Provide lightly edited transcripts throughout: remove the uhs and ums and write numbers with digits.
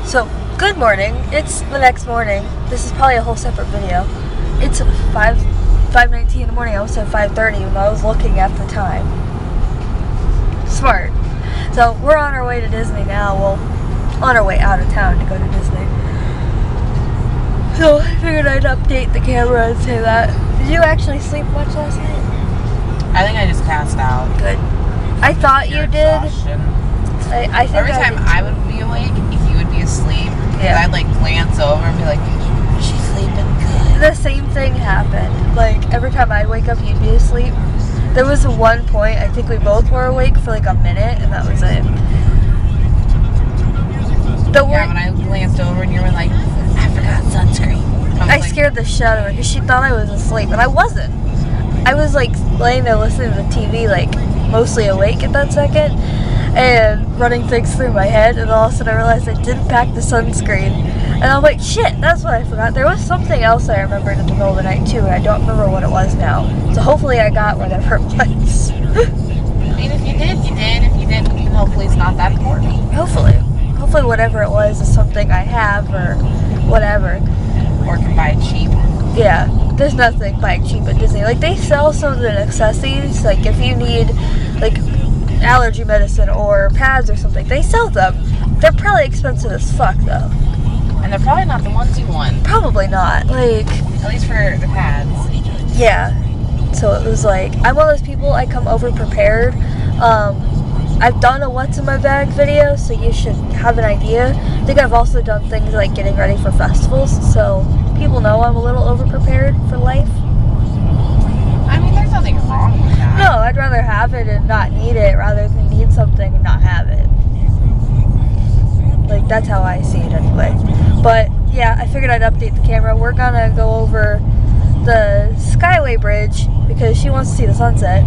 So, good morning. It's the next morning. This is probably a whole separate video. It's 5:19 in the morning. I almost said 5:30 when I was looking at the time. Smart. So, we're on our way to Disney now. Well, on our way out of town to go to Disney. So, I figured I'd update the camera and say that. Did you actually sleep much last night? I think I just passed out. Good. I thought you did. I think every time I would be awake, you would be asleep. Yeah. I'd like glance over and be like, is she sleeping good? The same thing happened. Like every time I'd wake up, you'd be asleep. There was one point, I think we both were awake for like a minute, and that was it. When I glanced over and you were like, I forgot sunscreen. I scared the shit out of her because she thought I was asleep, and I wasn't. I was like laying there listening to the TV, like mostly awake at that second, and running things through my head, and all of a sudden I realized I didn't pack the sunscreen, and I'm like, shit, that's what I forgot. There was something else I remembered in the middle of the night too, and I don't remember what it was now. So hopefully I got whatever it was. I mean, if you did, you did. If you didn't, then hopefully it's not that important. Hopefully whatever it was is something I have or whatever. Or can buy it cheap. Yeah, there's nothing buying cheap at Disney. Like, they sell some of the necessities, like if you need like allergy medicine or pads or something, they sell them. They're probably expensive as fuck though. And they're probably not the ones you want. Probably not. Like, at least for the pads. Yeah. So it was like, I'm one of those people, I come over prepared. I've done a what's in my bag video, so you should have an idea. I think I've also done things like getting ready for festivals, so people know I'm a little over-prepared for life. I mean, there's nothing wrong with that. No, I'd rather have it and not need it rather than need something and not have it. Like, that's how I see it anyway. But, yeah, I figured I'd update the camera. We're gonna go over the Skyway Bridge because she wants to see the sunset.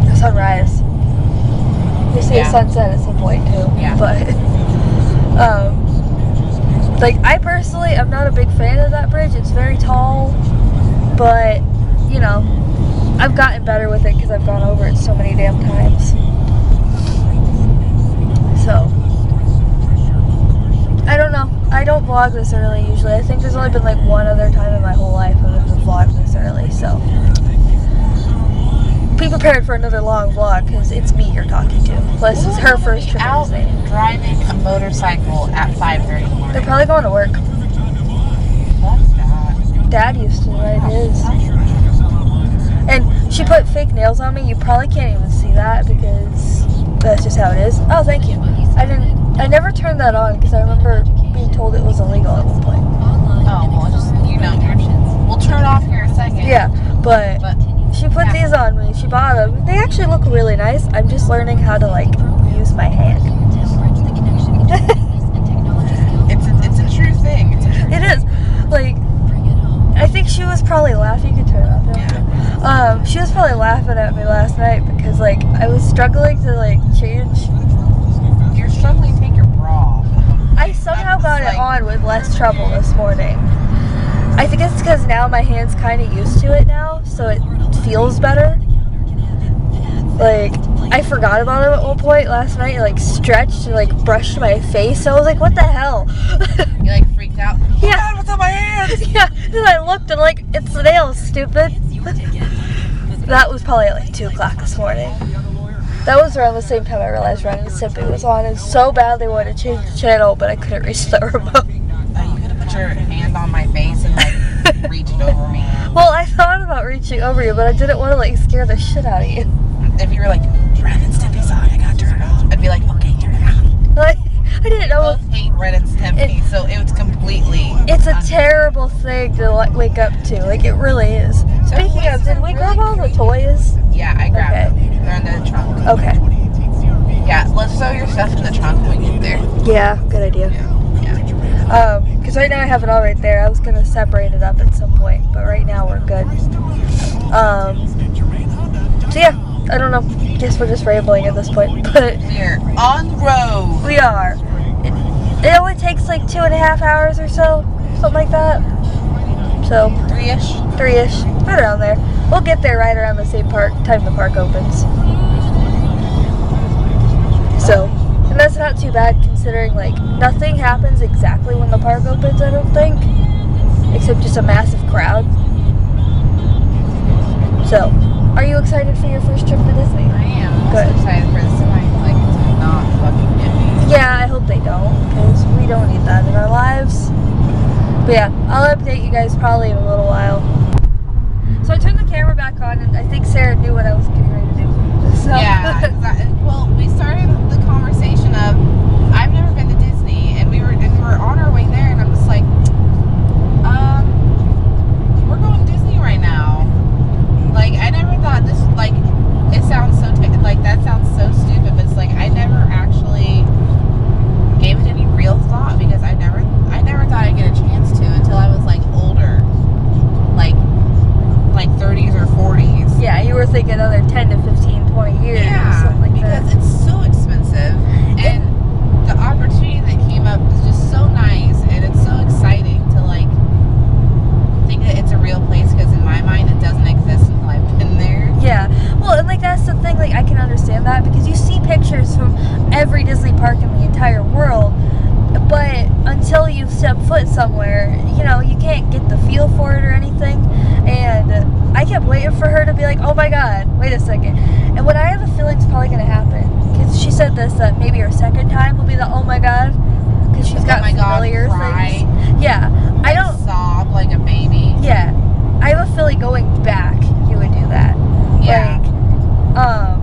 The sunrise. We see a sunset at some point too. Yeah. But like, I personally I'm not a big fan of that bridge. It's very tall, but you know, I've gotten better with it because I've gone over it so many damn times. So I don't know. I don't vlog this early usually. I think there's only been like one other time in my whole life I've ever vlogged this early. So be prepared for another long vlog because it's me you're talking to. Plus, it's her first trip to Disney. Driving a motorcycle at 5:30 in the morning. They're probably going to work. Dad used to ride his. And she put fake nails on me. You probably can't even see that because that's just how it is. Oh, thank you. I never turned that on because I remember being told it was illegal at one point. Oh, well, just, we'll turn it off here in a second. Yeah, but she put these on me. She bought them. They actually look really nice. I'm just learning how to, like, use my hand. It's a true thing. It is. Like, I think she was probably laughing. You can turn it off now. Yeah. She was probably laughing at me last night because, like, I was struggling to, like, change. You're struggling to take your bra off. I somehow got it on with less trouble this morning. I think it's because now my hand's kind of used to it now, so it feels better. Like, I forgot about it at one point last night and, like, stretched and, like, brushed my face, so I was like, what the hell? You, like, freaked out? Yeah. Oh God, what's on my hands? Yeah, and I looked and, like, it's the nails, stupid. That was probably at, like, 2 o'clock this morning. That was around the same time I realized Ren and Stimpy was on, and so badly wanted to change the channel, but I couldn't reach the remote. You could have put your hand on my face and, like, reached over me. Well, I thought about reaching over you, but I didn't want to, like, scare the shit out of you. If you were like, Ren and Stimpy's on, I gotta turn it off, I'd be like, okay, turn it off. Like, I didn't know. Both hate Ren and Stimpy, so it was completely. It's a terrible thing to, like, wake up to. Like, it really is. Speaking of, did we grab all the toys? Yeah, I grabbed them. They're in the trunk. Okay. Yeah, let's throw your stuff in the trunk when we get there. Yeah, good idea. Yeah. Because right now I have it all right there. I was gonna separate it up at some point, but right now we're good. So yeah, I don't know. Guess we're just rambling at this point, but we're on the road. We are. It only takes like 2.5 hours or so, something like that. So 3-ish, right around there. We'll get there right around the same time the park opens. So, and that's not too bad considering considering, like, nothing happens exactly when the park opens, I don't think, except just a massive crowd. So, are you excited for your first trip to Disney? I am. I'm Good. also excited for the semi, like, to not fucking get me. Yeah, I hope they don't, because we don't need that in our lives. But yeah, I'll update you guys probably in a little while. So I turned the camera back on, and I think Sarah knew what I was getting ready to do. So. Yeah, well, we started the conversation of, I've never been to Disney, and we were on our way there, and I'm just like, we're going to Disney right now. Like, I never thought this, like, it sounds so, like, that sounds so stupid, but it's like, I never actually gave it any real thought, because I never thought I'd get a chance to until I was, like, older. Like 30s or 40s. Yeah, you were thinking another 10 to 15, 20 years or something like that. Because it's so expensive, and the opportunity that came up is just so nice, and it's so exciting to, like, think that it's a real place, because in my mind it doesn't exist until I've been there. Yeah, well, and like that's the thing, like I can understand that because you see pictures from every Disney park in the entire world, but until you step foot somewhere, you know, you can't get the feel for it or anything. And I kept waiting for her to be like, oh my god, wait a second. And what I have a feeling is probably going to happen, because she said this, that maybe her second time will be the oh my god, because she's got familiar things. Yeah, I don't sob like a baby. Yeah, I have a feeling going back, you would do that. Yeah.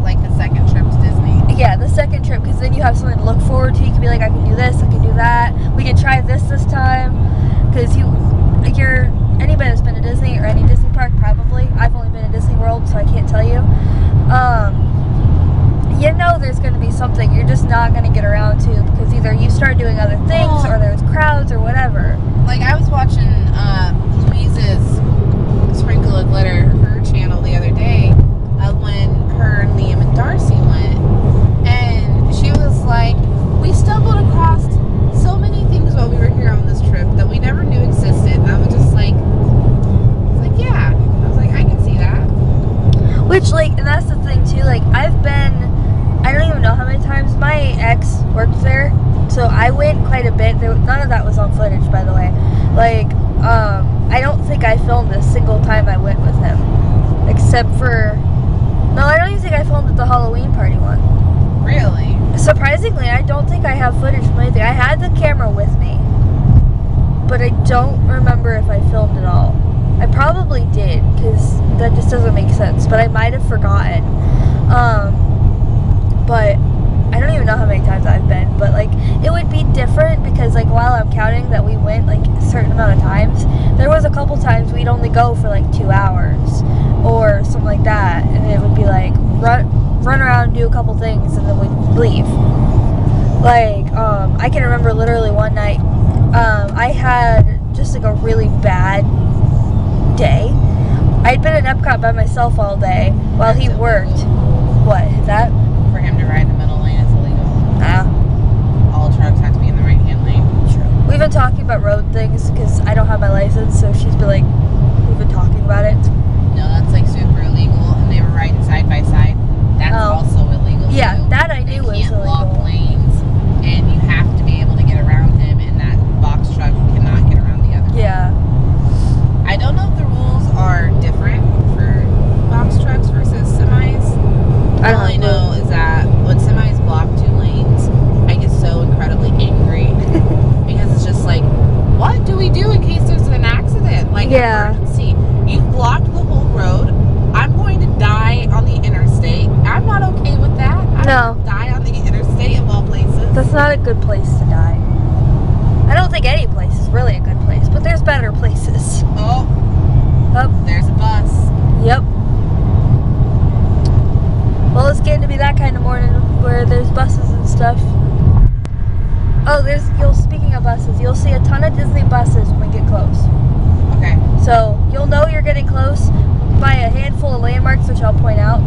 Like the second trip to Disney. Yeah, the second trip, because then you have something to look forward to. You can be like, I can do this, I can do that. We can try this time, because you're anybody that's been to Disney or any Disney park, probably. I've only been to Disney World, so I can't tell you. You know there's going to be something you're just not going to get around to, because either you start doing other things or there's crowds or whatever. Like, I was watching Louise's Sprinkle of Glitter, her channel, the other day, when her and Liam and Darcy went, and she was like, we stumbled across so many things while we were here on this trip that we never knew existed. And I was just like, yeah. I was like, I can see that. Which, like, and that's the thing too, like, I've been, I don't even know how many times, my ex worked there, so I went quite a bit. None of that was on footage, by the way. Like, I don't think I filmed a single time I went with him, except for, no, I don't even think I filmed at the Halloween party one. Really? Surprisingly, I don't think I have footage from anything. I had the camera with me, but I don't remember if I filmed it all. I probably did, because that just doesn't make sense, but I might have forgotten. But I don't even know how many times I've been, but like it would be different, because like while I'm counting that we went like a certain amount of times, there was a couple times we'd only go for like 2 hours or something like that, and it would be like run around, do a couple things, and then we'd leave. Like I can remember literally one night I had just like a really bad day. I'd been in Epcot by myself all day while he worked. What is that? For him to ride in the middle lane is illegal. Ah. All trucks have to be in the right-hand lane. True. We've been talking about road things because I don't have my license, so she's been like, we've been talking about it. No, that's like super illegal, and they were riding side by side. That's also illegal. Yeah, too. that I knew was illegal. They can't block lanes, and you have to be able to get around him, and that box truck cannot get around the other. Yeah. I don't know if the rules are different for box trucks versus semis. All I know is that when semis block 2 lanes, I get so incredibly angry because it's just like, what do we do in case there's an accident? Like, emergency. You've blocked the whole road. I'm going to die on the interstate. I'm not okay with that. I don't die on the interstate of all places. That's not a good place to die. I don't think any place is really a good place, but there's better places. Oh, there's a bus. Yep. Well, it's getting to be that kind of morning where there's buses and stuff. Oh, speaking of buses, you'll see a ton of Disney buses when we get close. Okay. So, you'll know you're getting close by a handful of landmarks, which I'll point out,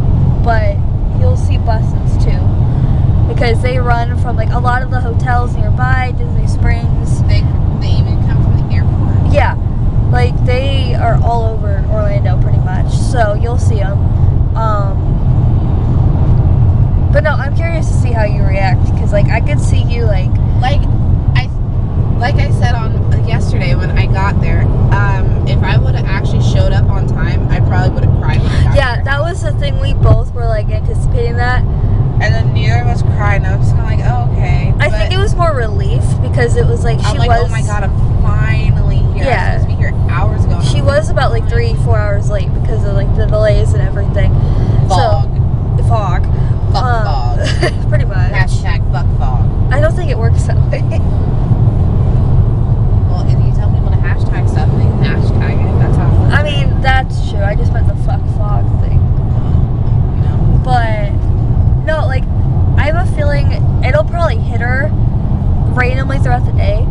but you'll see buses too. Because they run from like a lot of the hotels nearby, Disney Springs. They even come from the airport. Yeah. Like, they are all over Orlando pretty much, so you'll see them. But no, I'm curious to see how you react, because like I could see you like like I said on yesterday when I got there, if I would have actually showed up on time, I probably would have cried when I got Yeah, there. that was the thing. We both were like anticipating that. And then neither of us cried, and I was just kind of like, oh, okay. I think it was more relief because it was like I'm like, oh my god, I'm finally here. Yeah. I was supposed to be here hours ago. She was about like 3-4 hours late because of like the delays and everything. Fog. So, fog. Fuck fog. Pretty much. Hashtag fuck fog. I don't think it works that way. Well, if you tell people to hashtag stuff, they can hashtag it. That's how it works. I mean, that's true. I just meant the fuck fog thing. You know? But, no, like, I have a feeling it'll probably hit her randomly throughout the day.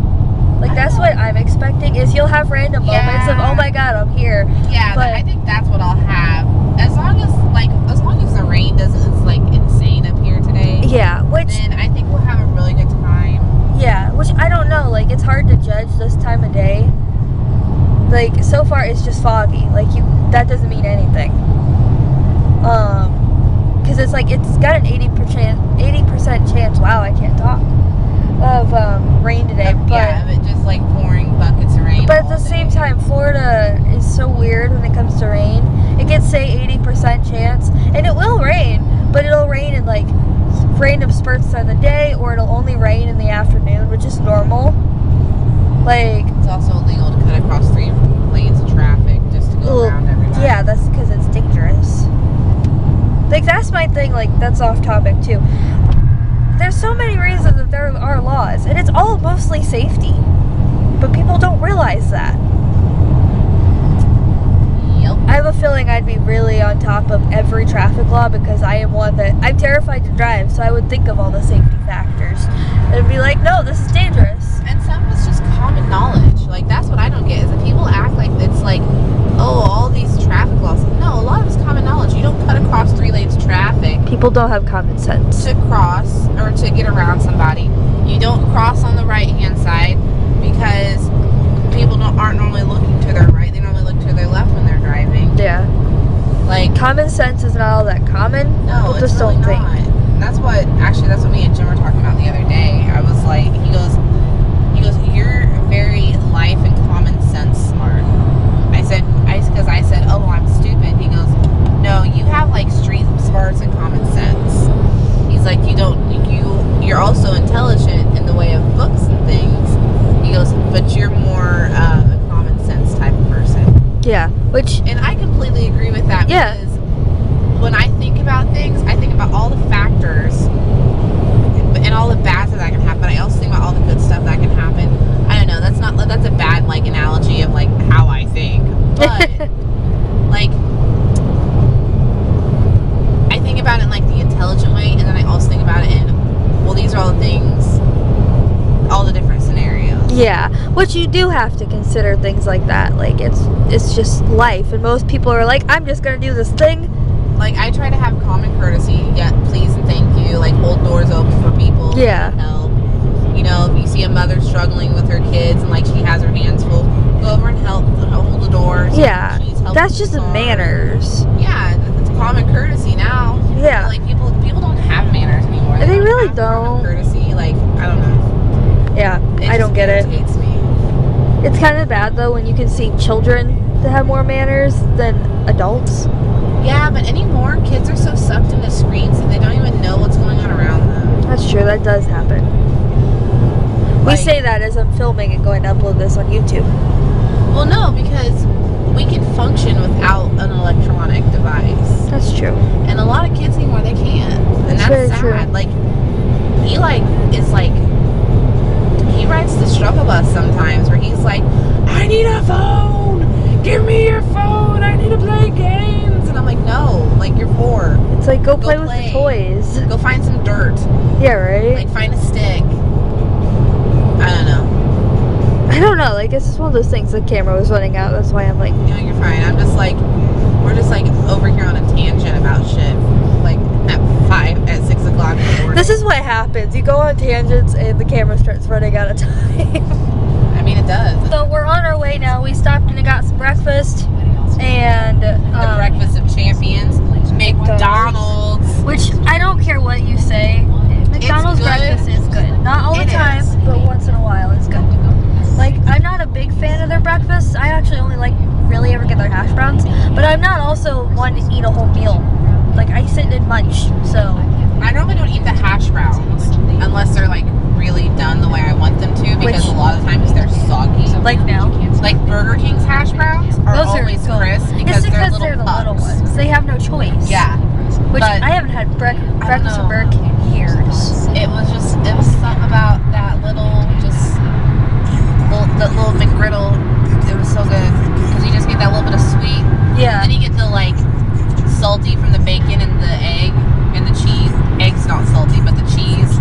Like, that's what I'm expecting, is you'll have random moments of, oh my god, I'm here. Yeah, but I think that's what I'll have. As long as the rain doesn't, it's like insane up here today. yeah, which, Then I think we'll have a really good time. yeah, which I don't know, like, it's hard to judge this time of day. Like, so far it's just foggy. Like, that doesn't mean anything. Because it's like, it's got an 80% chance, wow, I can't talk, of rain today. But Yeah, but just like pouring buckets of rain. But at the all same day. time, Florida is so weird when it comes to rain. It gets, say, 80% chance, and it will rain, but it'll rain in, like, random spurts during the day, or it'll only rain in the afternoon, which is normal. Like, It's also illegal to cut across 3 lanes of traffic just to go around everybody. yeah, that's because it's dangerous. Like, that's my thing, like, that's off topic, too. There's so many reasons that there are laws, and it's all mostly safety. But people don't realize that. Yep. I have a feeling I'd be really on top of every traffic law because I am one that I'm terrified to drive, so I would think of all the safety factors and be like, no, this is dangerous. And some of it's just common knowledge. Like, that's what I don't get, is that people act like it's like, oh, all these traffic laws. No, a lot of it's common knowledge. You don't cut across 3 lanes of traffic People don't have common sense. to cross or to get around somebody. You don't cross on the right-hand side because people aren't normally looking to their right. They normally look to their left when they're driving. Yeah. Like, Common sense is not all that common. no, People it's just really don't not. think. And that's what me and Jim were talking about the other day. I was like, he goes, you're very life and common sense smart. Because I said, oh, I'm stupid. He goes, no, you have like street smarts and common sense. He's like, you're also intelligent in the way of books and things. He goes, but you're more a common sense type of person. Yeah. Which, And I completely agree with that. Yeah. Because when I think about things, I think about all the factors and all the bad stuff that can happen. I also think about all the good stuff that can happen. I don't know. That's a bad like analogy of like how I think. But like, I think about it in like the intelligent way, and then I also think about it in, well, these are all the things, all the different scenarios. yeah. Which you do have to consider things like that. Like, it's just life. And most people are like, I'm just going to do this thing. Like, I try to have common courtesy, yeah, please and thank you, like hold doors open for people who Yeah. need help. You know, if you see a mother struggling with her kids and like she has her hands full, go over and help hold the door. So Yeah. she's helping That's just the car. manners. Yeah, it's common courtesy now. Yeah. Like people don't have manners anymore. They really have common don't. courtesy, like, I don't know. Yeah. It I don't just get it. irritates me. It's kind of bad, though, when you can see children that have more manners than adults. Yeah, but anymore, kids are so sucked into screens that they don't even know what's going on around them. That's true. That does happen. We Like- say that as I'm filming and going to upload this on YouTube. Well, no, because we can function without an electronic device. That's true. And a lot of kids anymore, they can't. And That's very that's true. sad. Like, he rides the struggle bus sometimes where he's like, I need a phone! Give me your phone! I need to play games! And I'm like, no, like, you're 4. It's like, go play with play. the toys. Go find some dirt. Yeah, right? Like, find a stick. I don't know. I don't know. Like, it's just one of those things. The camera was running out. That's why I'm like, You know, you're fine. I'm just like, we're just like over here on a tangent about shit. Like, at 6 o'clock in the morning. this is what happens. You go on tangents and the camera starts running out of time. I mean, it does. So we're on our way now. We stopped and got some breakfast. And The breakfast of champions, McDonald's. which I don't care what you say. McDonald's good. breakfast is good. Not all the It time, is. but once in a while it's good. I'm not also one to eat a whole meal. Like, I sit and munch, so. I normally don't eat the hash browns unless they're like really done the way I want them to, because a lot of times they're soggy. Like now? Like Burger King's hash browns are Those always good. crisp It's because because they're the little pucks. ones. They have no choice. Yeah. Which but I haven't had breakfast at Burger King in years. It was something about that that little McGriddle. It was so good because you just get that little bit of sweet. Yeah. And then you get the like salty from the bacon and the egg and the cheese. Egg's not salty, but the cheese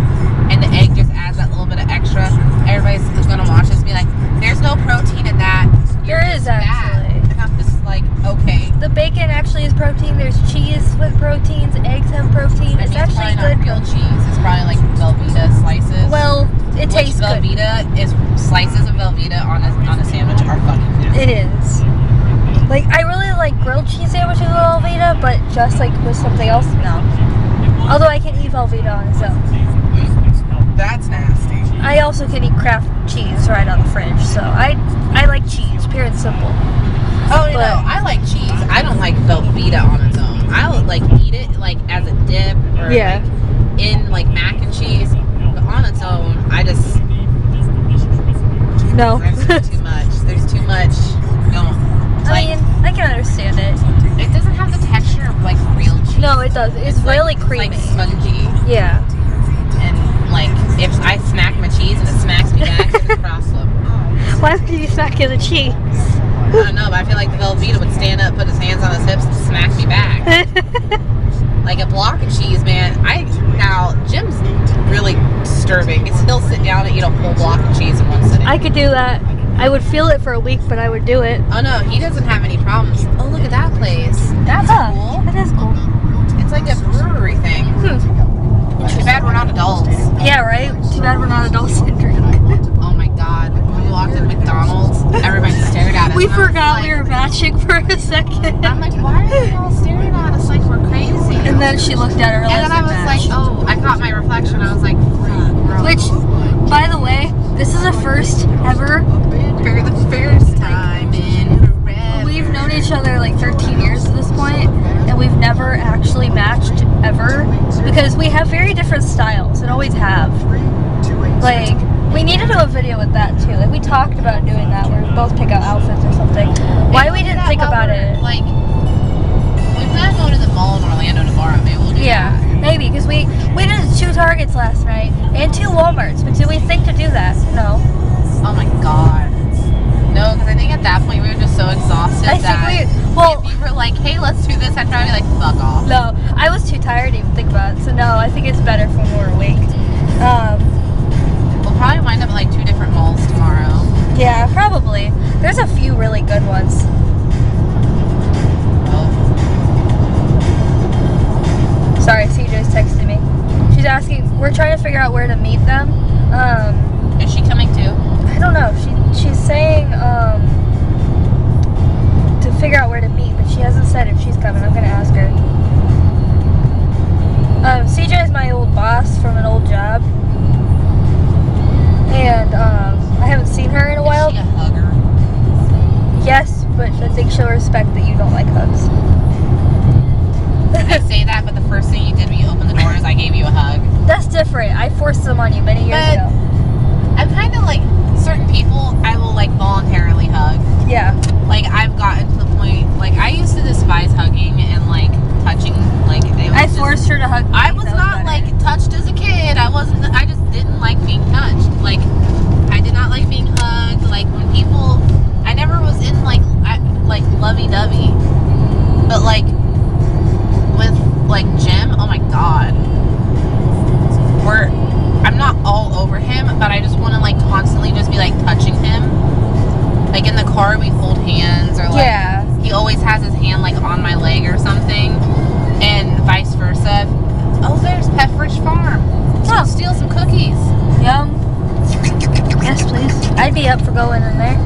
and the egg just adds that little bit of extra. Everybody's gonna watch this and be like, "There's no protein in that." There is actually. And I'm just like, okay. The bacon actually is protein. There's cheese with proteins. Eggs have protein. It's actually good. Real cheese. It's probably like Velveeta slices. Well, it tastes good. Velveeta is slices of Velveeta on a sandwich are fucking good. It is. Like, I really like grilled cheese sandwiches with Velveeta, but just like with something else, no. Although I can eat Velveeta on its own. That's nasty. I also can eat Kraft cheese right out of the fridge, so I like cheese, pure and simple. Oh, no, I like cheese. I don't like Velveeta on its own. I would like eat it like as a dip or like in like mac and cheese, but on its own, I just no. There's too much. There's too much going. I mean, I can understand it. It doesn't have the texture of like real cheese. No, it does. It's really like, creamy. It's like spongy. Yeah. And like if I smack my cheese and it smacks me back, it's a problem. Why would you smack in the cheese? I don't know, but I feel like the Velveeta would stand up, put his hands on his hips, and smack me back. Like a block of cheese, man. Now Jim's really disturbing. He'll sit down and eat a whole block of cheese in one sitting. I could do that. I would feel it for a week, but I would do it. Oh no, he doesn't have any problems. Oh, look at that place. That's cool. That is cool. It's like a brewery thing. Too bad we're not adults. Yeah, right? Too bad we're not adults and drink. Oh my god. When we walked in McDonald's, everybody stared at us. We forgot we were matching for a second. I'm like, why are they all staring at us like we're crazy? And then she looked at her and then I was like, oh, I caught my reflection. I was like, which, by the way, this is a first ever. For the first time in forever. We've known each other like 13 years at this point, and we've never actually matched ever because we have very different styles and always have. Like, we need to do a video with that too. Like, we talked about doing that where we both pick out outfits or something. Why we didn't think about it? Like, we plan on going to the mall in Orlando tomorrow. Maybe we'll do that. Maybe, because we did 2 Targets last night and 2 Walmarts. But do we think to do that? No. Oh my god. No, because I think at that point we were just so exhausted If you were like, hey, let's do this, I'd probably be like, fuck off. No, I was too tired to even think about it. So no, I think it's better when we're awake. We'll probably wind up at like 2 different malls tomorrow. Yeah, probably. There's a few really good ones. Oh. Sorry, CJ's texting me. She's asking, we're trying to figure out where to meet them. Is she coming too? I don't know. She's saying to figure out where to meet, but she hasn't said if she's coming. I'm gonna ask her. CJ is my old boss from an old job, and I haven't seen her in a while. Is she a hugger? Yes, but I think she'll respect that you don't like hugs. I say that, but the first thing you did when you opened the door is I gave you a hug. That's different. I forced them on you many years ago. I'm kind of like certain people I will like voluntarily hug. Yeah. Like I've gotten to the point, like I used to despise hugging and like touching, like I forced her to hug me. I was not like touched as a kid. I just didn't like being touched. Like I did not like being hugged. Like when people, I never was in like lovey-dovey. But like with like Jim, oh my god. I'm not all over him, but I just want to like constantly just be like touching him. Like in the car we hold hands, or like he always has his hand like on my leg or something, and vice versa. Oh, there's Pepperidge Farm. Let's go steal some cookies. Yum. Yes, please. I'd be up for going in there.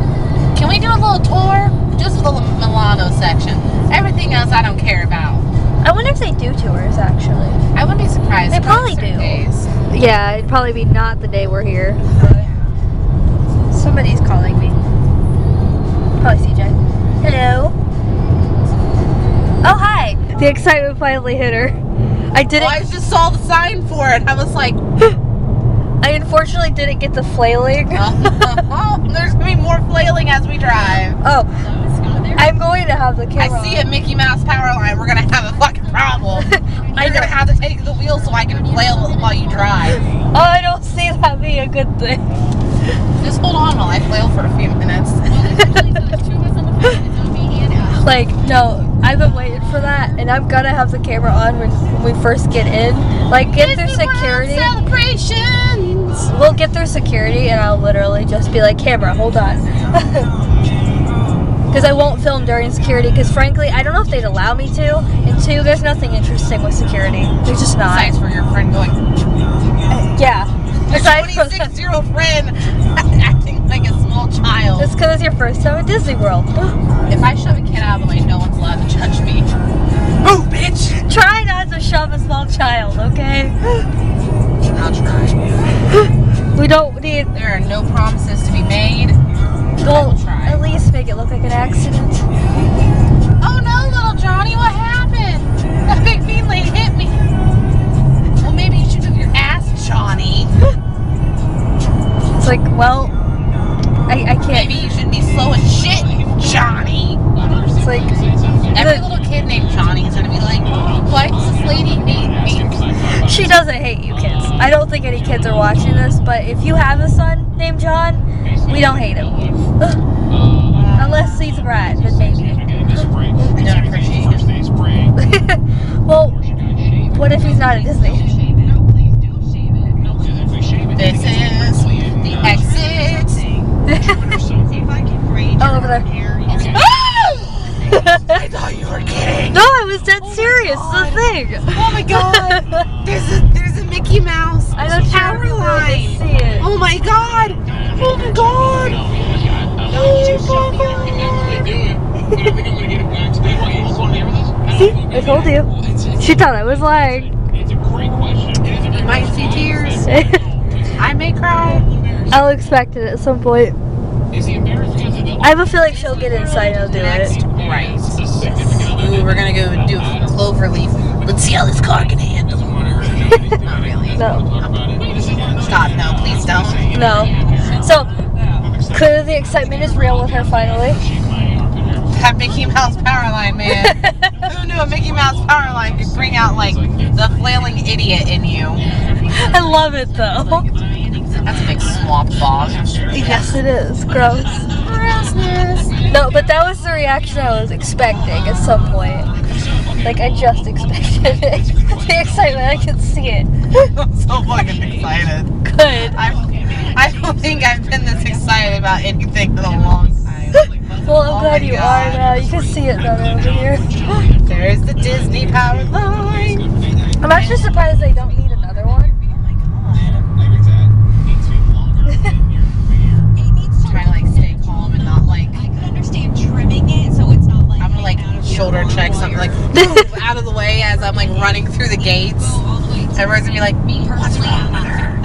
Can we do a little tour? Just the Milano section. Everything else I don't care about. I wonder if they do tours, actually. I wouldn't be surprised. They probably do. Days. Yeah, it'd probably be not the day we're here. But somebody's calling me. Probably CJ. Hello. The excitement finally hit her. I didn't. Well, I just saw the sign for it. I was like, I unfortunately didn't get the flailing. there's gonna be more flailing as we drive. Oh, I'm going to have the camera. I see a Mickey Mouse power line. We're gonna have a fucking problem. You're gonna have to take the wheel so I can flail while you drive. Oh, I don't see that being a good thing. Just hold on while I flail for a few minutes. Like, no, I've been waiting for that, and I'm gonna have the camera on when we first get in. Like, get through security. Celebrations. We'll get through security, and I'll literally just be like, camera, hold on. Because I won't film during security, because frankly, I don't know if they'd allow me to. And two, there's nothing interesting with security. There's just not. Besides for your friend going, yeah. Aside your from 26-year-old friend acting like a small child. Just because it's your first time at Disney World. If I shove a kid out of the way, no one's allowed to judge me. Move, bitch! Try not to shove a small child, okay? I'll try. We don't need... There are no promises to be made. Well, at least make it look like an accident. Oh no, little Johnny, what happened? That big mean lady hit me. Well, maybe you should move your ass, Johnny. It's like, well, I can't. Maybe you should be slow as shit, Johnny. It's like... Every little kid named Johnny is going to be like, why does this lady hate me? She doesn't hate you kids. I don't think any kids are watching this, but if you have a son named John, we don't hate him. Unless he's a brat, then maybe. I don't appreciate it. Well, what if he's not at Disney? This is the exit. Oh, over there. I thought you were kidding. No, I was dead serious. It's the thing. Oh my god. There's a Mickey Mouse I don't power line. see it. Oh my god. Oh my god. See? I told you. She thought I was lying. You might see tears. I may cry. I'll expect it at some point. I have a feeling she'll get inside and I'll do Next, it. right. Ooh, we're gonna go do a cloverleaf. Let's see how this car can handle. Not really. No. Stop, no, please don't. No. So, clearly the excitement is real with her finally. That Mickey Mouse power line, man. Who knew a Mickey Mouse power line could bring out, like, the flailing idiot in you? I love it though. That's a big swamp bog. Yes, it is. Gross. Grossness. No, but that was the reaction I was expecting at some point. Like, I just expected it. The excitement, I could see it. I'm so fucking excited. Good. I don't think I've been this excited about anything in a long time. Well, I'm Oh glad my you God. are now. You can see it better over here. There's the Disney power line. I'm actually surprised they don't need another one. Trying to like stay calm and not like. I could understand trimming it so it's not like. I'm gonna like shoulder check something, like move out of the way as I'm like running through the gates. Everyone's gonna be like, what's wrong with her?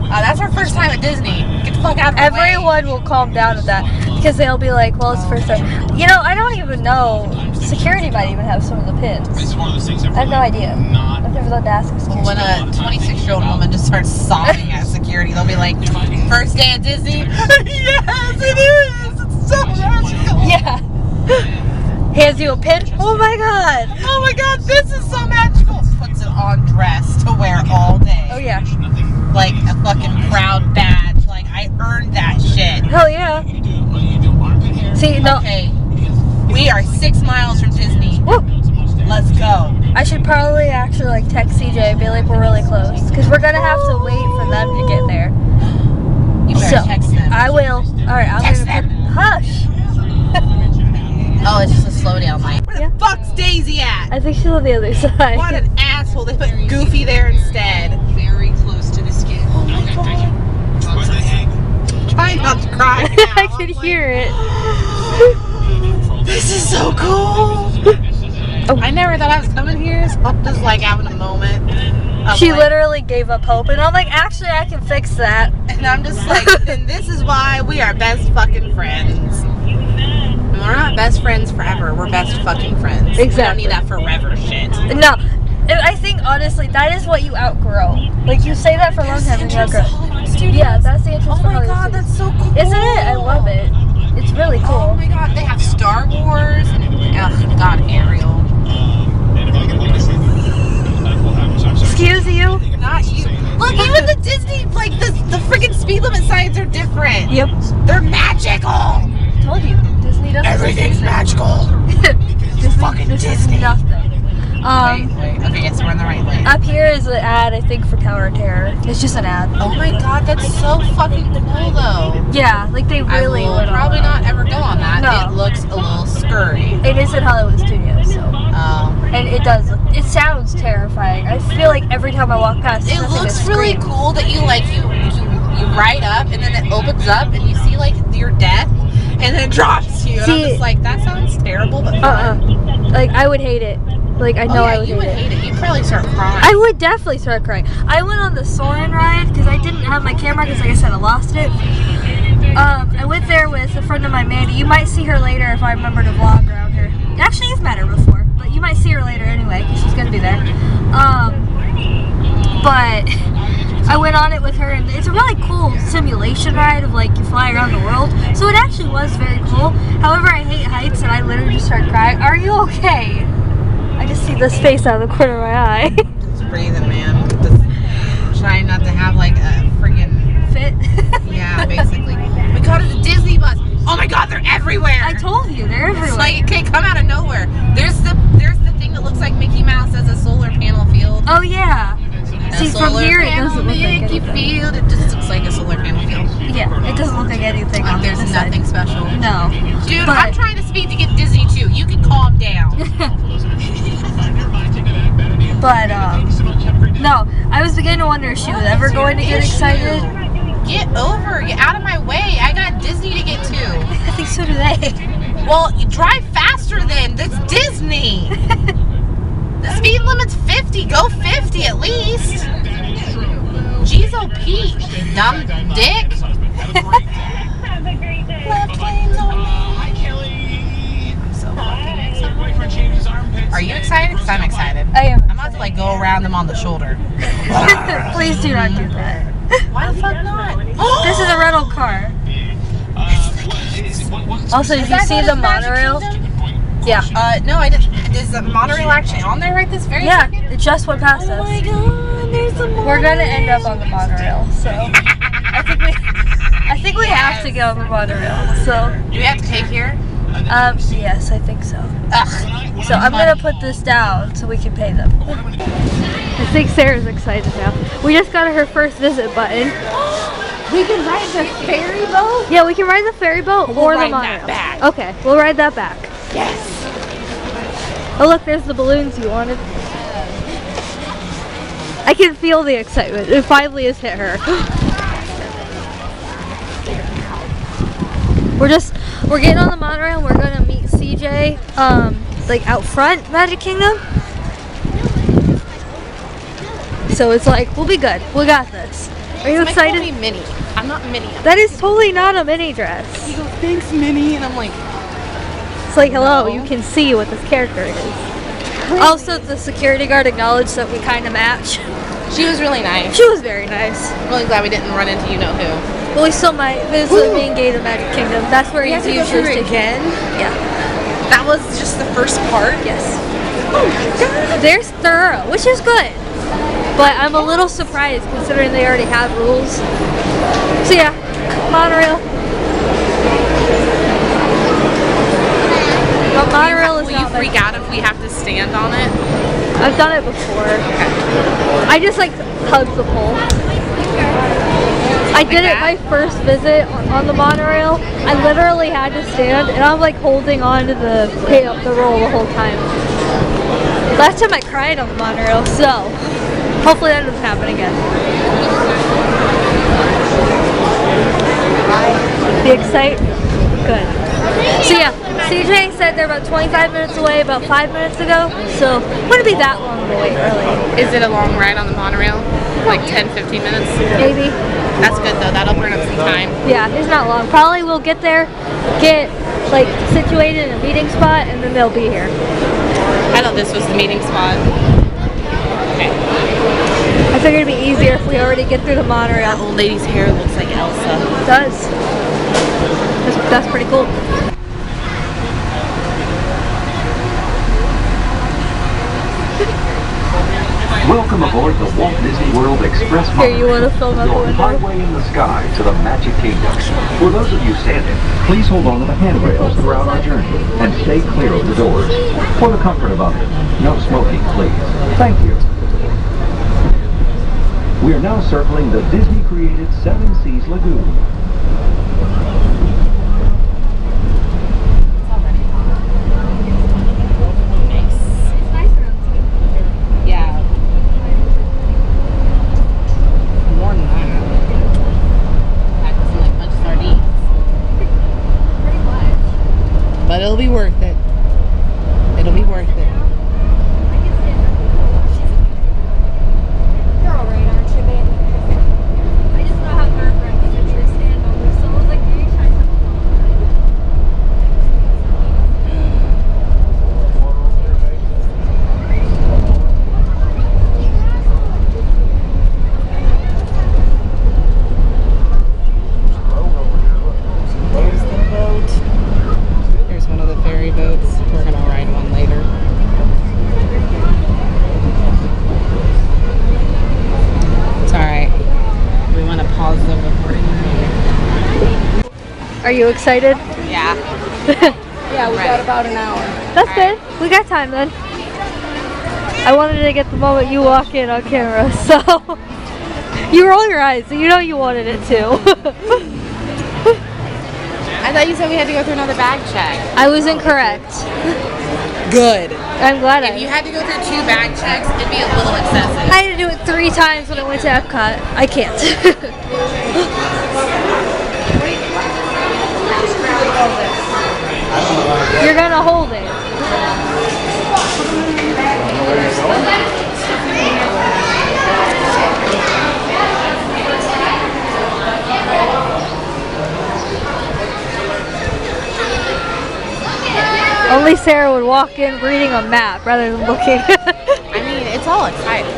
That's our first time at Disney. Get the fuck out of the way. Everyone will calm down at that because they'll be like, well, it's the first time. You know, I don't even know. Security might even have some of the pins. I have no idea. I've never thought to ask a security. When a 26-year-old woman just starts sobbing at security, they'll be like, first day at Disney? Yes, it is! It's so magical! Yeah. Hands you a pin? Oh my god! Oh my god, this is so magical! Puts it on dress to wear all day. Oh yeah. Like a fucking proud badge. Like, I earned that shit. Hell yeah. See, no. Okay, we are 6 miles from Disney. Woo. Let's go. I should probably actually like text CJ and be like, we're really close. Because we're gonna have to wait for them to get there. You better So, text them. I will. Alright, I'm Text gonna put. them. Hush! Oh, it's just a slow down light. Where Yeah. the fuck's Daisy at? I think she's on the other side. What an asshole. They put Goofy there instead. Very close to the skin. Oh my god. Try not to cry now. I can hear it. This is so cool. Oh. I never thought I was coming here, so I'm just like having a moment. She literally gave up hope, and I'm like, actually, I can fix that. And I'm just like, and this is why we are best fucking friends. we're not best friends forever. We're best fucking friends. Exactly. We don't need that forever shit. No, I think honestly that is what you outgrow. Like you say that for a long time and you outgrow. Yeah, that's the entrance Oh for my Hollywood god, Studios. that's so cool. Isn't it? I love it. It's really cool. Oh my god, they have Star Wars and God, Ariel. Excuse you? Not you. Look, even the Disney, like the freaking speed limit signs are different. Yep. They're magical. Told you. Disney doesn't. Everything's magical. Fucking Disney. Nothing. Wait. Okay, yes, we're in the right lane. Up here is an ad, I think, for Tower of Terror. It's just an ad. Oh my god, that's so fucking cool though. Yeah, like they really I will went probably all not ever go on that. No. It looks a little scurry. It is in Hollywood Studios, so. Oh. And it does. It sounds terrifying. I feel like every time I walk past, It looks really cool that you ride up and then it opens up and you see like your death and then it drops you. And I'm just like, that sounds terrible, but fun. Like I would hate it. Like I know I would you would hate it. hate it. You'd probably start crying. I would definitely start crying. I went on the Soarin' ride because I didn't have my camera because, like I said, I lost it. I went there with a friend of mine, Mandy. You might see her later if I remember to vlog around her. Actually, you've met her before, but you might see her later anyway because she's gonna be there. But I went on it with her, and it's a really cool simulation ride of like you fly around the world. So it actually was very cool. However, I hate heights, and I literally just started crying. Are you okay? I just see this face out of the corner of my eye. Just breathing, man. Just trying not to have like a friggin' Fit? Yeah, basically. We got it, the Disney bus. Oh my god, they're everywhere. I told you, they're everywhere. It's like it can't come out of nowhere. There's the thing that looks like Mickey Mouse as a solar panel field. Oh yeah. See, from here it doesn't look like Mickey anything. field. It just looks like a solar panel field. Yeah, it doesn't look like anything Like on there's this nothing side. special. No. Dude, But- I'm trying to speak to get Disney too. You can calm down. But no, I was beginning to wonder if she was ever going to get excited. Get over. Get out of my way. I got Disney to get to. I think so do they. Well, you drive faster then. That's Disney. The speed limit's 50. Go 50 at least. Jeez, oh Pete, dumb dick. Left lane's on me. I'm so fucking excited. Are you excited? Because I'm excited. I am. I'm about to like go around them on the shoulder. Please do not do that. Why the fuck not? This is a rental car. Also, did you see the monorail? Yeah. No, I didn't. Is the monorail actually on there right this very Yeah, second? it just went past us. Oh my god, there's the monorail. We're gonna end up on the monorail, so I think we have to go on the monorail. So Do we have to pay here? yes, I think so. Ugh. So I'm gonna put this down so we can pay them. I think Sarah's excited now. We just got her first visit button. We can ride the ferry boat? Yeah, we can ride the ferry boat We'll or the ride monorail. that back. Okay, we'll ride that back. Yes. Oh look, there's the balloons you wanted. I can feel the excitement. It finally has hit her. We're getting on the monorail and we're gonna meet CJ like out front Magic Kingdom. So it's like we'll be good. We got this. Are you excited? Call me Minnie. I'm not Minnie. That is totally not a mini dress. He goes, thanks Minnie, and I'm like, It's like, hello, you can see what this character is. Also, the security guard acknowledged that we kind of match. she was really nice. She was very nice. I'm really glad we didn't run into you know who. But we still might visit the main gate of Magic Kingdom. That's where he's usually stationed. again. Yeah. That was just the first part. Yes. There's thorough, which is good. But I'm a little surprised considering they already have rules. So yeah, monorail. But monorail is Will you not my freak out if we have to stand on it? I've done it before. I just like hug the pole. I did it my first visit on the monorail. I literally had to stand and I'm like holding on to the roll the whole time. Last time I cried on the monorail, so hopefully that doesn't happen again. The excite? Good. So yeah, CJ said they're about 25 minutes away about 5 minutes ago, so it wouldn't be that long of a wait really. Is it a long ride on the monorail? Like 10, 15 minutes? Maybe. That's good though. That'll burn up some time. Yeah, it's not long. Probably we'll get there, get like situated in a meeting spot, and then they'll be here. I thought this was the meeting spot. Okay. I figured it'd be easier if we already get through the monorail. That old lady's hair looks like Elsa. It does. That's pretty cool. Welcome aboard the Walt Disney World Express Here, you want to film up the your window? highway in the sky to the Magic Kingdom. For those of you standing, please hold on to the handrails throughout our journey and stay clear of the doors. For the comfort of others, no smoking, please. Thank you. We are now circling the Disney-created Seven Seas Lagoon. But it'll be worth it. It'll be worth it. You're alright, aren't you, baby? I just know how nerve-wracking it is to stand over someone like me trying to There's the boat. Here's one of the ferry boats. We're gonna ride one later. It's alright. We want to pause the recording. Are you excited? Yeah. Yeah, we got about an hour. That's good. We got time then. I wanted to get the moment you walk in on camera, so you roll your eyes, so you know you wanted it too. I thought you said we had to go through another bag check. I was incorrect. Good. I'm glad If you had to go through 2 bag checks, it'd be a little excessive. I had to do it 3 times when I went to Epcot. I can't. You're gonna hold it. Only Sarah would walk in reading a map rather than looking. I mean, it's all exciting.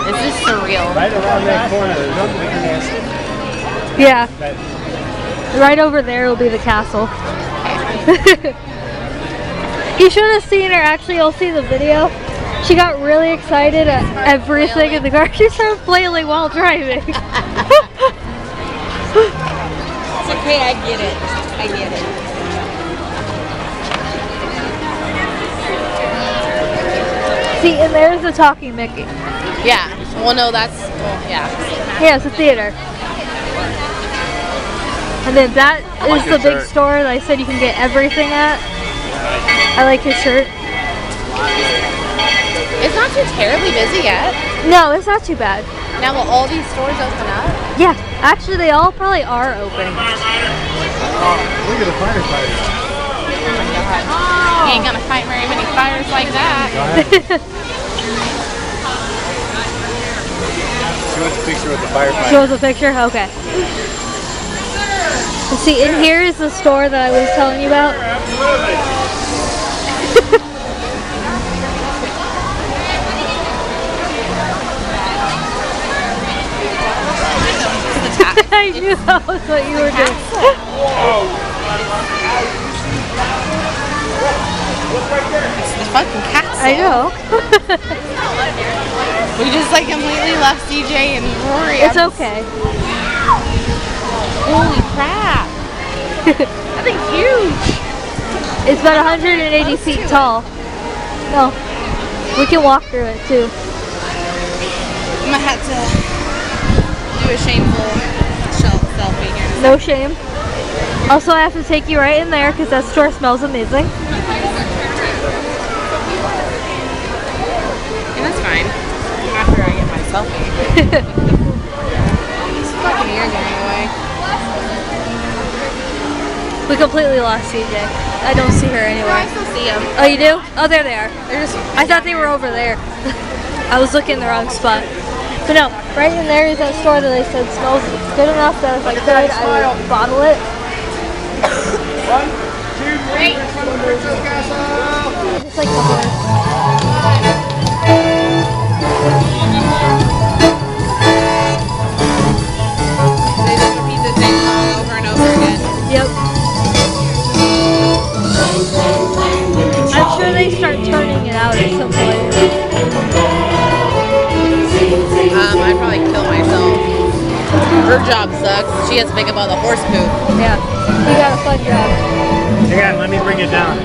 This is surreal. Right around that corner. Yeah. Right over there will be the castle. You should have seen her. Actually, you'll see the video. She got really excited at everything in the car. She started flailing while driving. It's okay, I get it. I get it. See, and there's the talking Mickey. Yeah. Well, no, that's, well, yeah. Yeah, it's a theater. And then that is the big store that I said you can get everything at. I like his shirt. It's not too terribly busy yet. No, it's not too bad. Now, will all these stores open up? Yeah, actually they all probably are open. Look at the firefighters. Oh my god. You ain't gonna fight very many fires like that. She wants a picture with the firefighters. Shows a picture? Okay. And see, in here is the store that I was telling you about. I knew that was what you were doing. It's the fucking castle. I know. We just like completely left CJ and Rory. It's okay. Holy crap. That thing's huge. It's about 180 feet tall. No, we can walk through it too. I'm gonna have to do a shameful selfie here. No shame. Also, I have to take you right in there because that store smells amazing. And that's fine. After I get my selfie. This fucking ear going away. We completely lost CJ. I don't see her anywhere. I still see them. Oh, you do? Oh, there they are. I thought they were over there. I was looking in the wrong spot. But no, right in there is that store that they said smells good enough that if I could, I would bottle it. 1, 2, 3, Just like the They just repeat the same song over and over again. Yep. I'm sure they start turning it out at some point. I'd probably kill myself. Her job sucks. She has to pick up all the horse poop. Yeah. You got a fun job. Hang on, let me bring it down.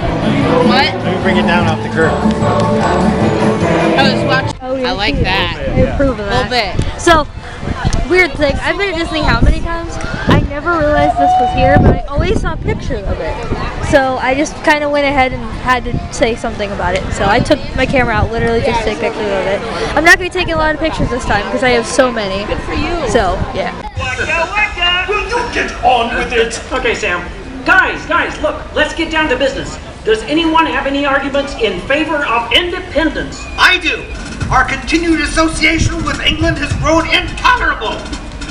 What? Let me bring it down off the curb. Oh, just watch. Oh, yeah, I like that. I approve of A little that. bit. So, weird thing. I've been at Disney how many times? I never realized this was here, but I always saw pictures of it. So I just kind of went ahead and had to say something about it. So I took my camera out literally just to take pictures of it. I'm not going to take a lot of pictures this time because I have so many. Good for you. So, yeah. Will you get on with it? Okay, Sam. Guys, look, let's get down to business. Does anyone have any arguments in favor of independence? I do. Our continued association with England has grown intolerable.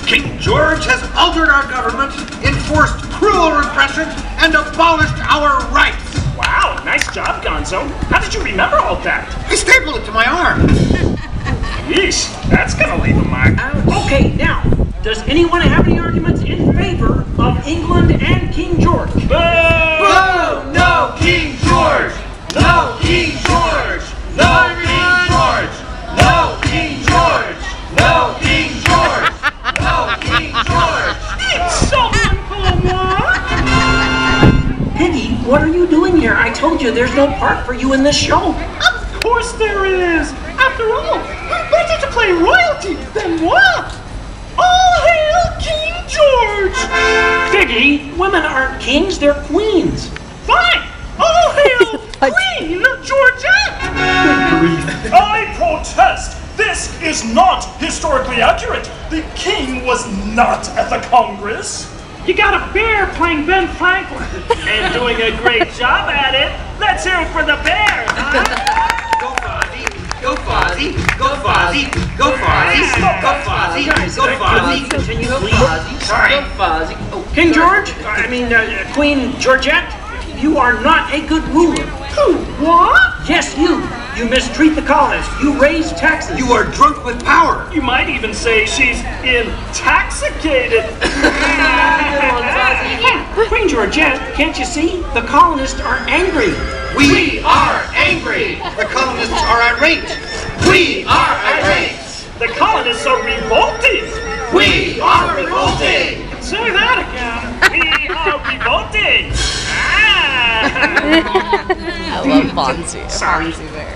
King George has altered our government, enforced cruel repression, and abolished our rights. Wow, nice job, Gonzo. How did you remember all that? I stapled it to my arm. Yeesh, that's gonna leave a mark. Okay, now, does anyone have any arguments in favor of England and King George? Boo! Boo! No King George! No King George! No King George! No King George! No King George! No King George! Someone pull one! Piggy, what are you doing here? I told you there's no part for you in this show. Of course there is! After all, better to play royalty than what? All hail King George! Piggy, women aren't kings, they're queens. Fine! All hail Queen Georgette! Good grief. I protest! This is not historically accurate. The king was not at the Congress. You got a bear playing Ben Franklin and doing a great job at it. Let's hear it for the bear. Go Fozzie! Go Fozzie! Go Fozzie! Go Fozzie! Go Fozzie! Go Fozzie! Continue, please. Sorry. King George, Queen Georgette, you are not a good ruler. Who? What? Yes, you. You mistreat the colonists. You raise taxes. You are drunk with power. You might even say she's intoxicated. Queen Georgette, can't you see? The colonists are angry. We are angry. The colonists are irate. We are irate. The colonists are revolting. We are revolting. Say that again. We are revolting. I love Fonzie. Sorry. Fonzie Bear.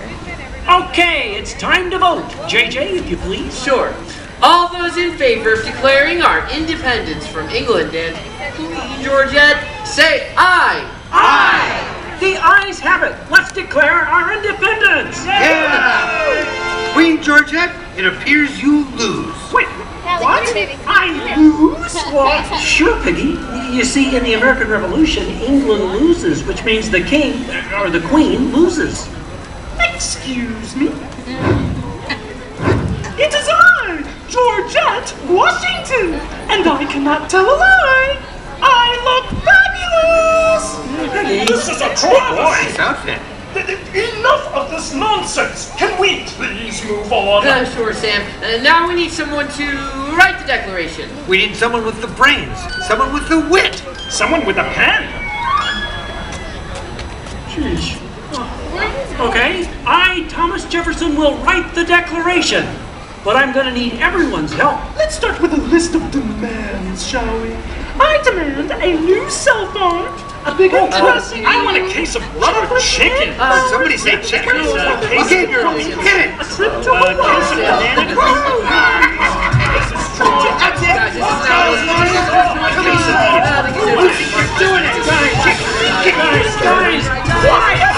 Okay, it's time to vote. JJ, if you please. Sure. All those in favor of declaring our independence from England and Queen Georgette, say aye. Aye. The ayes have it. Let's declare our independence. Yeah. Queen Georgette, it appears you lose. Wait, what? I lose? Well, sure, Piggy. You see, in the American Revolution, England loses, which means the king, or the queen, loses. Excuse me? It is I, Georgette Washington, and I cannot tell a lie. I look fabulous! This is a travesty! Nice outfit. Enough of this nonsense! Can we please move on? Sure, Sam. Now we need someone to write the declaration. We need someone with the brains, someone with the wit. Someone with a pen? Sheesh. Okay, I, Thomas Jefferson, will write the declaration. But I'm gonna need everyone's help. Let's start with a list of demands, shall we? I demand a new cell phone, a bigger dressing. I want a case of rubber chicken. Somebody say chicken. Okay, girls, hit it. A trip to Hawaii. A case of banana cream. Case of straw. That's it. Guys, this is not You're doing it. Guys, quiet!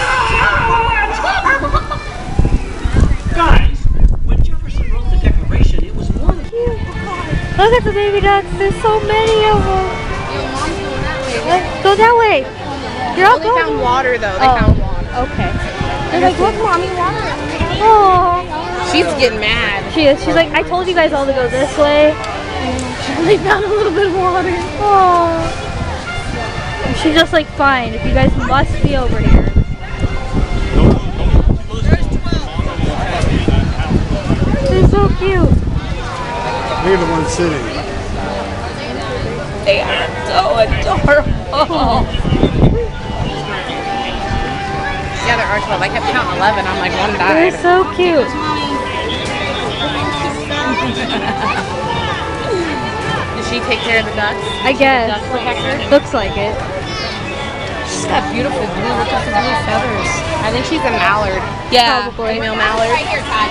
Guys, when Jefferson wrote the Declaration, it was one. Look at the baby ducks. There's so many of them. Yo, mom's going that way. Let's go that way. You're all They found water though. They Oh. found water. Okay. They're like, look, mommy, water. Oh. She's getting mad. She is. She's like, I told you guys all to go this way. They found a little bit of water. Oh. She's just like, fine, if you guys must be over here. They're so cute. Look at the one sitting. They are so adorable. Yeah, there are 12. I kept counting 11. I'm like, one They're died. so cute. Did she take care of the ducks? I guess. Duck protector? Looks like it. She's got beautiful blue. Look at the blue feathers. I think she's a mallard. Yeah, Probably. female mallard. Right here, Todd.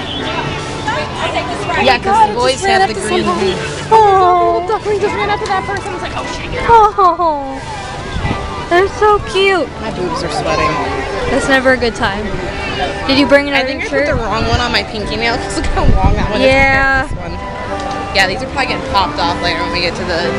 Yeah, because the boys have the green. Oh. Duckling just ran up to that person. I was like, oh shit, you're Oh. They're so cute. My boobs are sweating. That's never a good time. Did you bring I another think I put shirt? the wrong one on my pinky nail because look how long that one Yeah. is compared to this one. Yeah, these are probably getting popped off later when we get to the